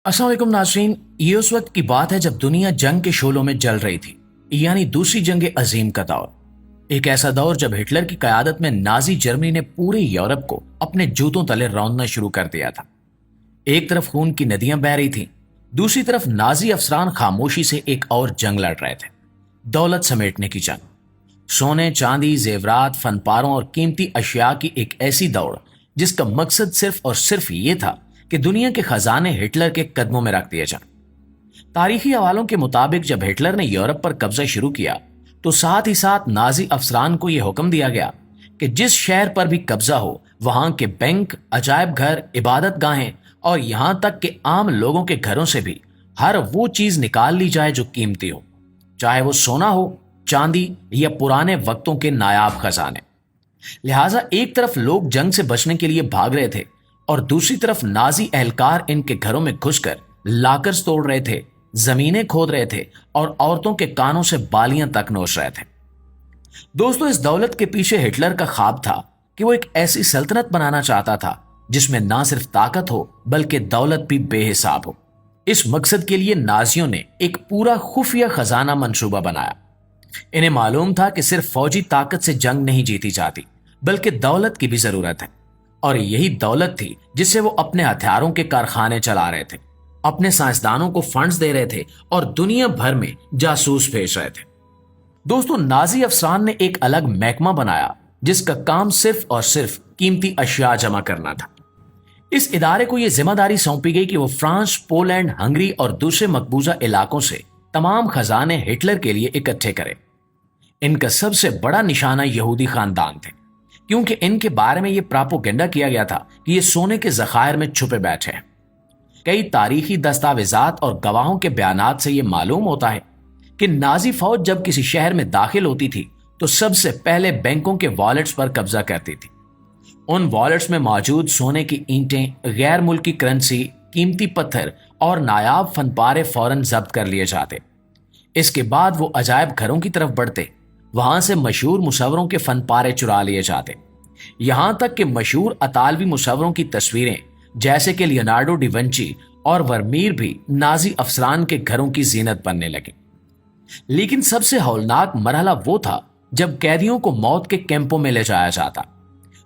अस्सलाम वालेकुम नाज़रीन, ये उस वक्त की बात है जब दुनिया जंग के शोलों में जल रही थी, यानी दूसरी जंग अजीम का दौर। एक ऐसा दौर जब हिटलर की क़यादत में नाजी जर्मनी ने पूरे यूरोप को अपने जूतों तले रौंदना शुरू कर दिया था। एक तरफ खून की नदियां बह रही थीं, दूसरी तरफ नाजी अफसरान खामोशी से एक और जंग लड़ रहे थे, दौलत समेटने की जंग। सोने, चांदी, जेवरात, फनपारों और कीमती अशिया की एक ऐसी दौड़ जिसका मकसद सिर्फ और सिर्फ ये था कि दुनिया के खजाने हिटलर के कदमों में रख दिए जाएं। तारीखी हवालों के मुताबिक जब हिटलर ने यूरोप पर कब्जा शुरू किया तो साथ ही साथ नाजी अफसरान को यह हुक्म दिया गया कि जिस शहर पर भी कब्जा हो वहां के बैंक, अजायब घर, इबादत गाहें और यहां तक कि आम लोगों के घरों से भी हर वो चीज निकाल ली जाए जो कीमती हो, चाहे वो सोना हो, चांदी या पुराने वक्तों के नायाब खजाने। लिहाजा एक तरफ लोग जंग से बचने के लिए भाग रहे थे और दूसरी तरफ नाजी एहलकार इनके घरों में घुसकर लाकर्स तोड़ रहे थे, जमीनें खोद रहे थे और औरतों के कानों से बालियां तक नोच रहे थे। दोस्तों, इस दौलत के पीछे हिटलर का ख्वाब था कि वो एक ऐसी सल्तनत बनाना चाहता था जिसमें ना सिर्फ ताकत हो बल्कि दौलत भी बेहिसाब हो। इस मकसद के लिए नाजियों ने एक पूरा खुफिया खजाना मंसूबा बनाया। इन्हें मालूम था कि सिर्फ फौजी ताकत से जंग नहीं जीती जाती बल्कि दौलत की भी जरूरत है, और यही दौलत थी जिससे वो अपने हथियारों के कारखाने चला रहे थे, अपने साइंसदानों को फंड्स दे रहे थे और दुनिया भर में जासूस भेज रहे थे। दोस्तों, नाजी अफसरान ने एक अलग महकमा बनाया जिसका काम सिर्फ और सिर्फ कीमती अशिया जमा करना था। इस इदारे को यह जिम्मेदारी सौंपी गई कि वो फ्रांस, पोलैंड, हंगरी और दूसरे मकबूजा इलाकों से तमाम खजाने हिटलर के लिए इकट्ठे करे। इनका सबसे बड़ा निशाना यहूदी खानदान थे, क्योंकि इनके बारे में यह प्रापोगेंडा किया गया था कि ये सोने के जखायर में छुपे बैठे हैं। कई तारीखी दस्तावेजात और गवाहों के बयानात से यह मालूम होता है कि नाजी फौज जब किसी शहर में दाखिल होती थी तो सबसे पहले बैंकों के वॉलेट्स पर कब्जा करती थी। उन वॉलेट्स में मौजूद सोने की ईंटें, गैर मुल्की करेंसी, कीमती पत्थर और नायाब फनपारे फौरन जब्त कर लिए जाते। इसके बाद वो अजायब घरों की तरफ बढ़ते, वहां से मशहूर मुसव्वरों के फनपारे चुरा लिए जाते। यहां तक कि मशहूर अतालवी मुसव्वरों की तस्वीरें जैसे कि लियोनार्डो डी विंची और वर्मीर भी नाजी अफसरान के घरों की जीनत बनने लगे। लेकिन सबसे हौलनाक मरहला वो था जब कैदियों को मौत के कैंपों में ले जाया जाता।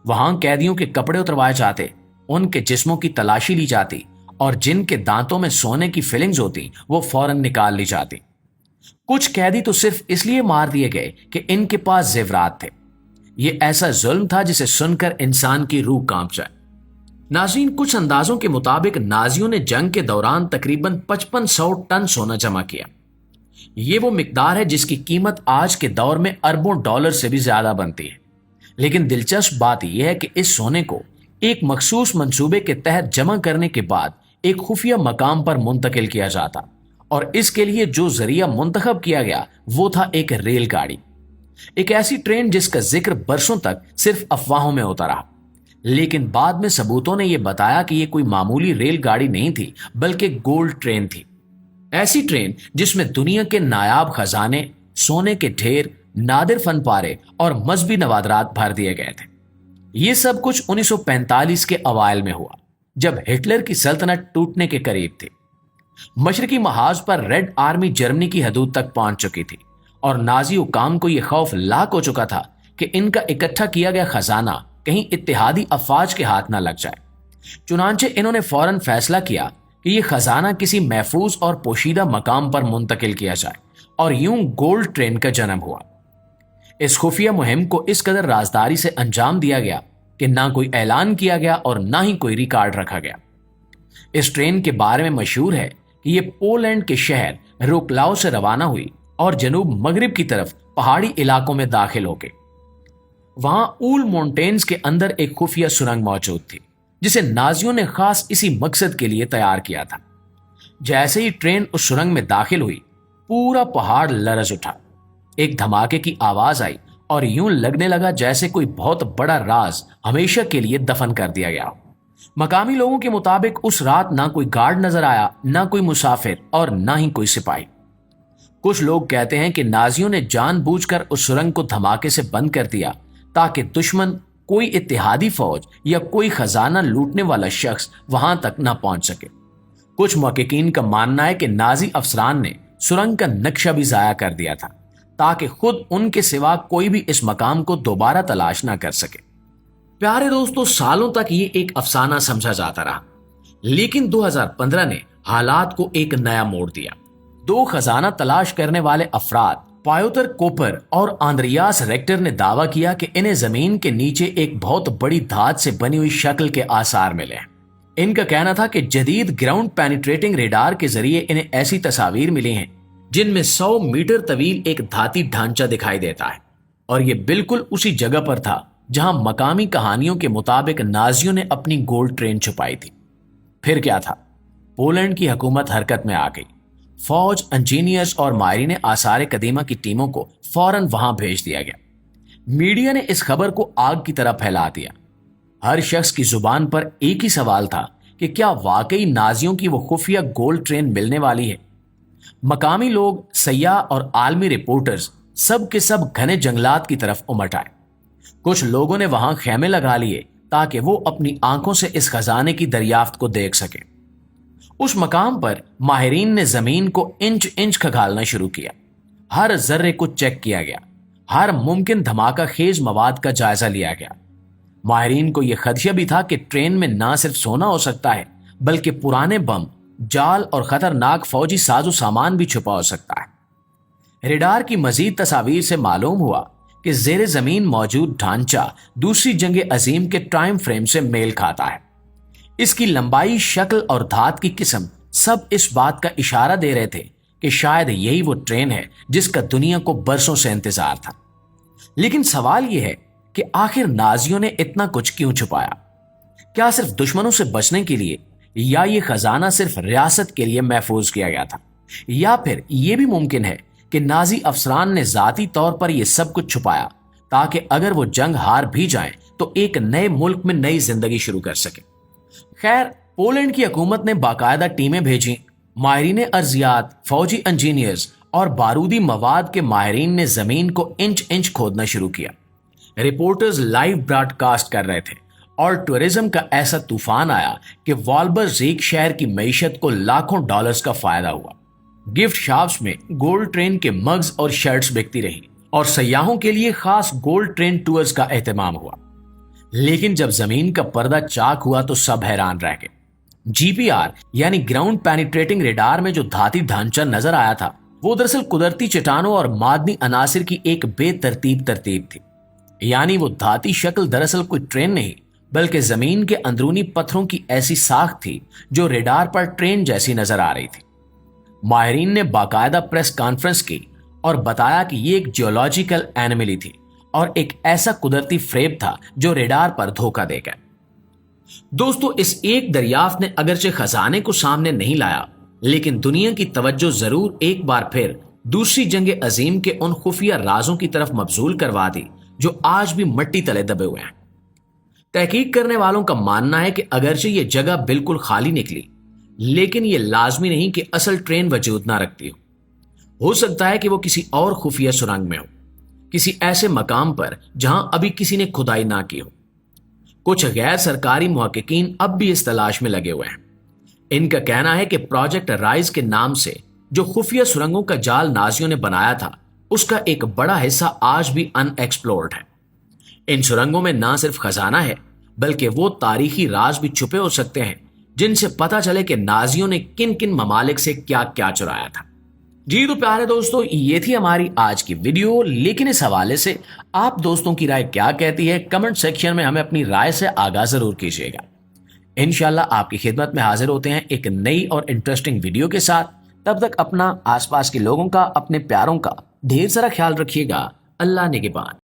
वहां कैदियों के कपड़े उतरवाए जाते, उनके जिस्मों की तलाशी ली जाती और जिनके दांतों में सोने की फिलिंग्स होती वो फौरन निकाल ली जाती। कुछ कैदी तो सिर्फ इसलिए मार दिए गए कि इनके पास जेवरात थे। यह ऐसा जुल्म था जिसे सुनकर इंसान की रूह कांप जाए। नाज़रीन, कुछ अंदाजों के मुताबिक नाजियों ने जंग के दौरान तकरीबन 5500 टन सोना जमा किया। यह वो मिकदार है जिसकी कीमत आज के दौर में अरबों डॉलर से भी ज्यादा बनती है। लेकिन दिलचस्प बात यह है कि इस सोने को एक मखसूस मंसूबे के तहत जमा करने के बाद एक खुफिया मकाम पर मुंतकिल किया जाता, और इसके लिए जो जरिया मुंतखब किया गया वो था एक रेलगाड़ी, एक ऐसी ट्रेन जिसका जिक्र बरसों तक सिर्फ अफवाहों में होता रहा। लेकिन बाद में सबूतों ने यह बताया कि यह कोई मामूली रेलगाड़ी नहीं थी बल्कि गोल्ड ट्रेन थी। ऐसी ट्रेन जिसमें दुनिया के नायाब खजाने, सोने के ढेर, नादिर फनपारे और मजहबी नवादरात भर दिए गए थे। यह सब कुछ 1945 के अवाइल में हुआ जब हिटलर की सल्तनत टूटने के करीब थी। मशरकी महाज पर रेड आर्मी जर्मनी की हदूद तक पहुंच चुकी थी और नाजी हुकाम को यह खौफ लाक हो चुका था कि इनका इकट्ठा किया गया खजाना कहीं इत्तेहादी अफवाज के हाथ न लग जाए। चुनांचे इन्होंने फौरन फैसला किया कि यह खजाना किसी महफूज और पोशीदा मकाम पर मुंतकिल किया जाए, और यूं गोल्ड ट्रेन का जन्म हुआ। इस खुफिया मुहिम को इस कदर राजदारी से अंजाम दिया गया कि ना कोई ऐलान किया गया और ना ही कोई रिकॉर्ड रखा गया। इस ट्रेन के बारे में मशहूर है कि यह पोलैंड के शहर रोक्लाओ से रवाना हुई और जनूब मगरिब की तरफ पहाड़ी इलाकों में दाखिल हो गई। वहां ऊल माउंटेन्स के अंदर एक खुफिया सुरंग मौजूद थी जिसे नाजियों ने खास इसी मकसद के लिए तैयार किया था। जैसे ही ट्रेन उस सुरंग में दाखिल हुई, पूरा पहाड़ लरज उठा, एक धमाके की आवाज आई और यूं लगने लगा जैसे कोई बहुत बड़ा राज हमेशा के लिए दफन कर दिया गया। मकामी लोगों के मुताबिक उस रात ना कोई गार्ड नजर आया, ना कोई मुसाफिर और ना ही कोई सिपाही। कुछ लोग कहते हैं कि नाजियों ने जानबूझकर उस सुरंग को धमाके से बंद कर दिया ताकि दुश्मन, कोई इत्तेहादी फौज या कोई खजाना लूटने वाला शख्स वहां तक ना पहुंच सके। कुछ मुहक्किकीन का मानना है कि नाजी अफसरान ने सुरंग का नक्शा भी जाया कर दिया था ताकि खुद उनके सिवा कोई भी इस मकाम को दोबारा तलाश ना कर सके। प्यारे दोस्तों, सालों तक ये एक अफसाना समझा जाता रहा, लेकिन 2015 ने हालात को एक नया मोड़ दिया। दो खजाना तलाश करने वाले अफराद पायोतर कोपर और आंद्रियास रेक्टर ने दावा किया कि इन्हें जमीन के नीचे एक बहुत बड़ी धात से बनी हुई शक्ल के आसार मिले हैं। इनका कहना था कि जदीद ग्राउंड पेनिट्रेटिंग रेडार के जरिए इन्हें ऐसी तस्वीर मिली हैं जिनमें 100 मीटर तवील एक धाती ढांचा दिखाई देता है, और ये बिल्कुल उसी जगह पर था जहां मकामी कहानियों के मुताबिक नाजियों ने अपनी गोल्ड ट्रेन छुपाई थी। फिर क्या था? पोलैंड की हुकूमत हरकत में आ गई। फौज, इंजीनियर्स और माहिरीन आसार कदीमा की टीमों को फौरन वहां भेज दिया गया। मीडिया ने इस खबर को आग की तरह फैला दिया। हर शख्स की जुबान पर एक ही सवाल था कि क्या वाकई नाजियों की वो खुफिया गोल्ड ट्रेन मिलने वाली है। मकामी लोग, सयाह और आलमी रिपोर्टर्स सब के सब घने जंगलात की तरफ उमट आए। कुछ लोगों ने वहां खेमे लगा लिए ताकि वो अपनी आंखों से इस खजाने की दरियाफ्त को देख सके। उस मकाम पर माहिरीन ने जमीन को इंच इंच खंगालना शुरू किया। हर जर्रे को चेक किया गया, हर मुमकिन धमाका खेज मवाद का जायजा लिया गया। माहिरीन को यह खदशा भी था कि ट्रेन में ना सिर्फ सोना हो सकता है, बल्कि पुराने बम, जाल और खतरनाक फौजी साजो सामान भी छुपा हो सकता है। रेडार की मजीद तस्वीर से मालूम हुआ कि जेर जमीन मौजूद ढांचा दूसरी जंग अजीम के टाइम फ्रेम से मेल खाता है। इसकी लंबाई, शक्ल और धात की किस्म सब इस बात का इशारा दे रहे थे कि शायद यही वो ट्रेन है जिसका दुनिया को बरसों से इंतजार था। लेकिन सवाल यह है कि आखिर नाजियों ने इतना कुछ क्यों छुपाया? क्या सिर्फ दुश्मनों से बचने के लिए, या ये खजाना सिर्फ रियासत के लिए महफूज किया गया था, या फिर यह भी मुमकिन है कि नाजी अफसरान ने जाती तौर पर यह सब कुछ छुपाया ताकि अगर वो जंग हार भी जाएं तो एक नए मुल्क में नई जिंदगी शुरू कर सके। खैर, पोलैंड की हुकूमत ने बाकायदा टीमें भेजी। माहिरीन अर्जियात, फौजी इंजीनियर्स और बारूदी मवाद के माहिरीन ने जमीन को इंच इंच खोदना शुरू किया। रिपोर्टर्स लाइव ब्रॉडकास्ट कर रहे थे और टूरिज्म का ऐसा तूफान आया कि वॉल्बर्जीक शहर की मईशत को लाखों डॉलर्स का फायदा हुआ। गिफ्ट शॉप्स में गोल्ड ट्रेन के मग्स और शर्ट्स बिकती रही और सयाहों के लिए खास गोल्ड ट्रेन टूर्स का एहतमाम हुआ। लेकिन जब जमीन का पर्दा चाक हुआ तो सब हैरान रह गए। जीपीआर यानी ग्राउंड पेनिट्रेटिंग रेडार में जो धाती ढांचा नजर आया था वो दरअसल कुदरती चट्टानों और मादनी अनासिर की एक बेतरतीब तरतीब थी। यानी वो धाती शक्ल दरअसल कोई ट्रेन नहीं, बल्कि जमीन के अंदरूनी पत्थरों की ऐसी साख थी जो रेडार पर ट्रेन जैसी नजर आ रही थी। माहिरीन ने बाकायदा प्रेस कॉन्फ्रेंस की और बताया कि ये एक जियोलॉजिकल एनोमली थी और एक ऐसा कुदरती फ्रेब था जो रेडार पर धोखा देगा। दोस्तों, इस एक दरियाफ्त ने अगरचे खजाने को सामने नहीं लाया, लेकिन दुनिया की तवज्जो जरूर एक बार फिर दूसरी जंग अजीम के उन खुफिया राजों की तरफ मबजूल करवा दी जो आज भी मिट्टी तले दबे हुए हैं। तहकीक करने वालों का मानना है कि अगरचे ये जगह बिल्कुल खाली निकली, लेकिन ये लाजमी नहीं कि असल ट्रेन वजूद ना रखती हो सकता है कि वो किसी और खुफिया सुरंग में हो, किसी ऐसे मकाम पर जहां अभी किसी ने खुदाई ना की हो। कुछ गैर सरकारी मुहक्किकीन अब भी इस तलाश में लगे हुए हैं। इनका कहना है कि प्रोजेक्ट राइज के नाम से जो खुफिया सुरंगों का जाल नाजियों ने बनाया था, उसका एक बड़ा हिस्सा आज भी अनएक्सप्लोर्ड है। इन सुरंगों में ना सिर्फ खजाना है, बल्कि वो तारीखी राज भी छुपे हो सकते हैं जिनसे पता चले कि नाजियों ने किन किन ममालिक से क्या क्या चुराया था। जी तो प्यारे दोस्तों, ये थी हमारी आज की वीडियो। लेकिन इस हवाले से आप दोस्तों की राय क्या कहती है, कमेंट सेक्शन में हमें अपनी राय से आगाह जरूर कीजिएगा। इंशाल्लाह आपकी खिदमत में हाजिर होते हैं एक नई और इंटरेस्टिंग वीडियो के साथ। तब तक अपना, आसपास के लोगों का, अपने प्यारों का ढेर सारा ख्याल रखिएगा। अल्लाह निगहबान।